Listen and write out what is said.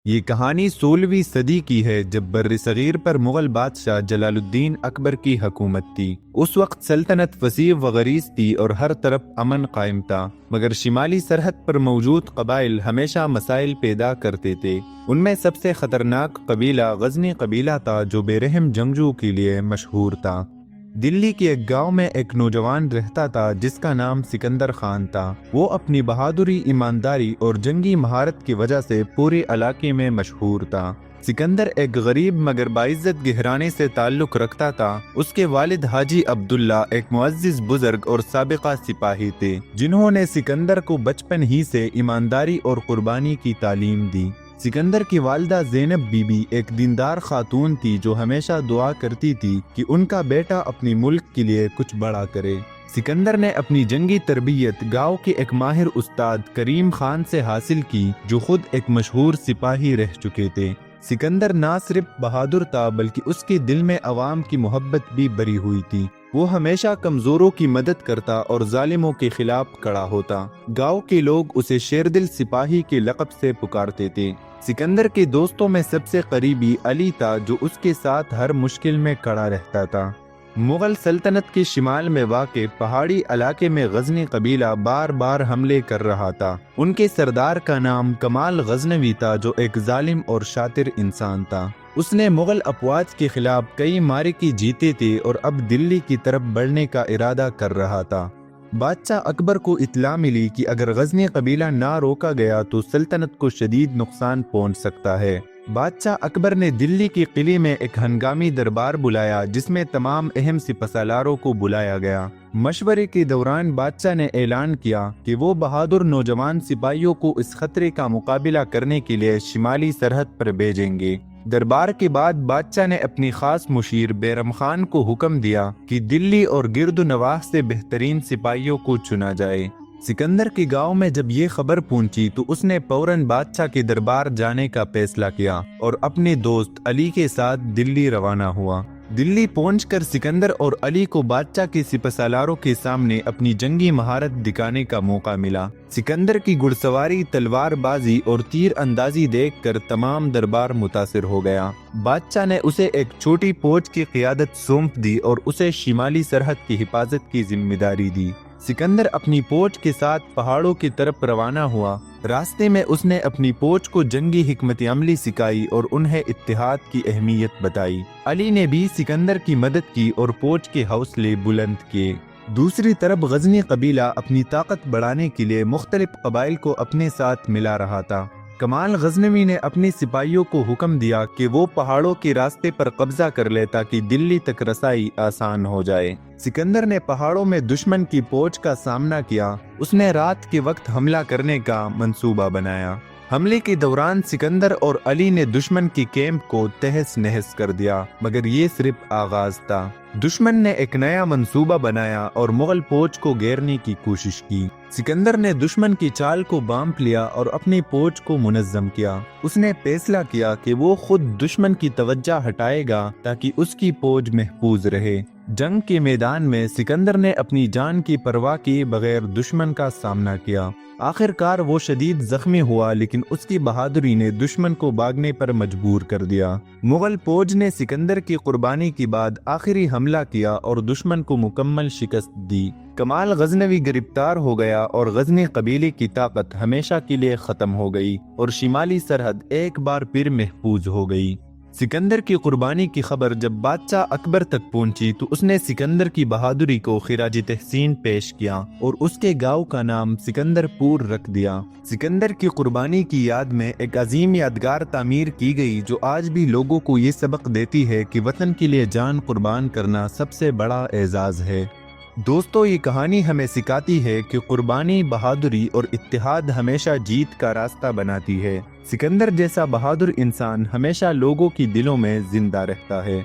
یہ کہانی 16ویں صدی کی ہے جب بر صغیر پر مغل بادشاہ جلال الدین اکبر کی حکومت تھی۔ اس وقت سلطنت وسیع و غریض تھی اور ہر طرف امن قائم تھا، مگر شمالی سرحد پر موجود قبائل ہمیشہ مسائل پیدا کرتے تھے۔ ان میں سب سے خطرناک قبیلہ غزنی قبیلہ تھا جو بے رحم جنگجو کے لیے مشہور تھا۔ دلی کے ایک گاؤں میں ایک نوجوان رہتا تھا جس کا نام سکندر خان تھا۔ وہ اپنی بہادری، ایمانداری اور جنگی مہارت کی وجہ سے پورے علاقے میں مشہور تھا۔ سکندر ایک غریب مگر باعزت گھرانے سے تعلق رکھتا تھا۔ اس کے والد حاجی عبداللہ ایک معزز بزرگ اور سابقہ سپاہی تھے جنہوں نے سکندر کو بچپن ہی سے ایمانداری اور قربانی کی تعلیم دی۔ سکندر کی والدہ زینب بی بی ایک دیندار خاتون تھی جو ہمیشہ دعا کرتی تھی کہ ان کا بیٹا اپنی ملک کے لیے کچھ بڑا کرے۔ سکندر نے اپنی جنگی تربیت گاؤں کے ایک ماہر استاد کریم خان سے حاصل کی جو خود ایک مشہور سپاہی رہ چکے تھے۔ سکندر نہ صرف بہادر تھا بلکہ اس کے دل میں عوام کی محبت بھی بری ہوئی تھی۔ وہ ہمیشہ کمزوروں کی مدد کرتا اور ظالموں کے خلاف کھڑا ہوتا۔ گاؤں کے لوگ اسے شیردل سپاہی کے لقب سے پکارتے تھے۔ سکندر کے دوستوں میں سب سے قریبی علی تھا جو اس کے ساتھ ہر مشکل میں کھڑا رہتا تھا۔ مغل سلطنت کے شمال میں واقع پہاڑی علاقے میں غزنی قبیلہ بار بار حملے کر رہا تھا۔ ان کے سردار کا نام کمال غزنوی تھا جو ایک ظالم اور شاطر انسان تھا۔ اس نے مغل افواج کے خلاف کئی معرکے جیتے تھے اور اب دلی کی طرف بڑھنے کا ارادہ کر رہا تھا۔ بادشاہ اکبر کو اطلاع ملی کہ اگر غزنی قبیلہ نہ روکا گیا تو سلطنت کو شدید نقصان پہنچ سکتا ہے۔ بادشاہ اکبر نے دلی کے قلعے میں ایک ہنگامی دربار بلایا جس میں تمام اہم سپہ سالاروں کو بلایا گیا۔ مشورے کے دوران بادشاہ نے اعلان کیا کہ وہ بہادر نوجوان سپاہیوں کو اس خطرے کا مقابلہ کرنے کے لیے شمالی سرحد پر بھیجیں گے۔ دربار کے بعد بادشاہ نے اپنی خاص مشیر بیرم خان کو حکم دیا کہ دلی اور گرد و نواح سے بہترین سپاہیوں کو چنا جائے۔ سکندر کے گاؤں میں جب یہ خبر پہنچی تو اس نے فوراً بادشاہ کے دربار جانے کا فیصلہ کیا اور اپنے دوست علی کے ساتھ دلی روانہ ہوا۔ دلی پہنچ کر سکندر اور علی کو بادشاہ کے سپہ سالاروں کے سامنے اپنی جنگی مہارت دکھانے کا موقع ملا۔ سکندر کی گھڑ سواری، تلوار بازی اور تیر اندازی دیکھ کر تمام دربار متاثر ہو گیا۔ بادشاہ نے اسے ایک چھوٹی فوج کی قیادت سونپ دی اور اسے شمالی سرحد کی حفاظت کی ذمہ داری دی۔ سکندر اپنی فوج کے ساتھ پہاڑوں کی طرف روانہ ہوا۔ راستے میں اس نے اپنی فوج کو جنگی حکمت عملی سکھائی اور انہیں اتحاد کی اہمیت بتائی۔ علی نے بھی سکندر کی مدد کی اور فوج کے حوصلے بلند کیے۔ دوسری طرف غزنی قبیلہ اپنی طاقت بڑھانے کے لیے مختلف قبائل کو اپنے ساتھ ملا رہا تھا۔ کمال غزنوی نے اپنے سپاہیوں کو حکم دیا کہ وہ پہاڑوں کے راستے پر قبضہ کر لے تاکہ دلی تک رسائی آسان ہو جائے۔ سکندر نے پہاڑوں میں دشمن کی فوج کا سامنا کیا۔ اس نے رات کے وقت حملہ کرنے کا منصوبہ بنایا۔ حملے کے دوران سکندر اور علی نے دشمن کی کیمپ کو تہس نہس کر دیا، مگر یہ صرف آغاز تھا۔ دشمن نے ایک نیا منصوبہ بنایا اور مغل فوج کو گھیرنے کی کوشش کی۔ سکندر نے دشمن کی چال کو بانپ لیا اور اپنی فوج کو منظم کیا۔ اس نے فیصلہ کیا کہ وہ خود دشمن کی توجہ ہٹائے گا تاکہ اس کی فوج محفوظ رہے۔ جنگ کے میدان میں سکندر نے اپنی جان کی پرواہ کیے بغیر دشمن کا سامنا کیا۔ آخر کار وہ شدید زخمی ہوا لیکن اس کی بہادری نے دشمن کو بھاگنے پر مجبور کر دیا۔ مغل فوج نے سکندر کی قربانی کے بعد آخری حملہ کیا اور دشمن کو مکمل شکست دی۔ کمال غزنوی گرفتار ہو گیا اور غزنی قبیلے کی طاقت ہمیشہ کے لیے ختم ہو گئی اور شمالی سرحد ایک بار پھر محفوظ ہو گئی۔ سکندر کی قربانی کی خبر جب بادشاہ اکبر تک پہنچی تو اس نے سکندر کی بہادری کو خراج تحسین پیش کیا اور اس کے گاؤں کا نام سکندر پور رکھ دیا۔ سکندر کی قربانی کی یاد میں ایک عظیم یادگار تعمیر کی گئی جو آج بھی لوگوں کو یہ سبق دیتی ہے کہ وطن کے لیے جان قربان کرنا سب سے بڑا اعزاز ہے۔ دوستو، یہ کہانی ہمیں سکھاتی ہے کہ قربانی، بہادری اور اتحاد ہمیشہ جیت کا راستہ بناتی ہے۔ سکندر جیسا بہادر انسان ہمیشہ لوگوں کی دلوں میں زندہ رہتا ہے۔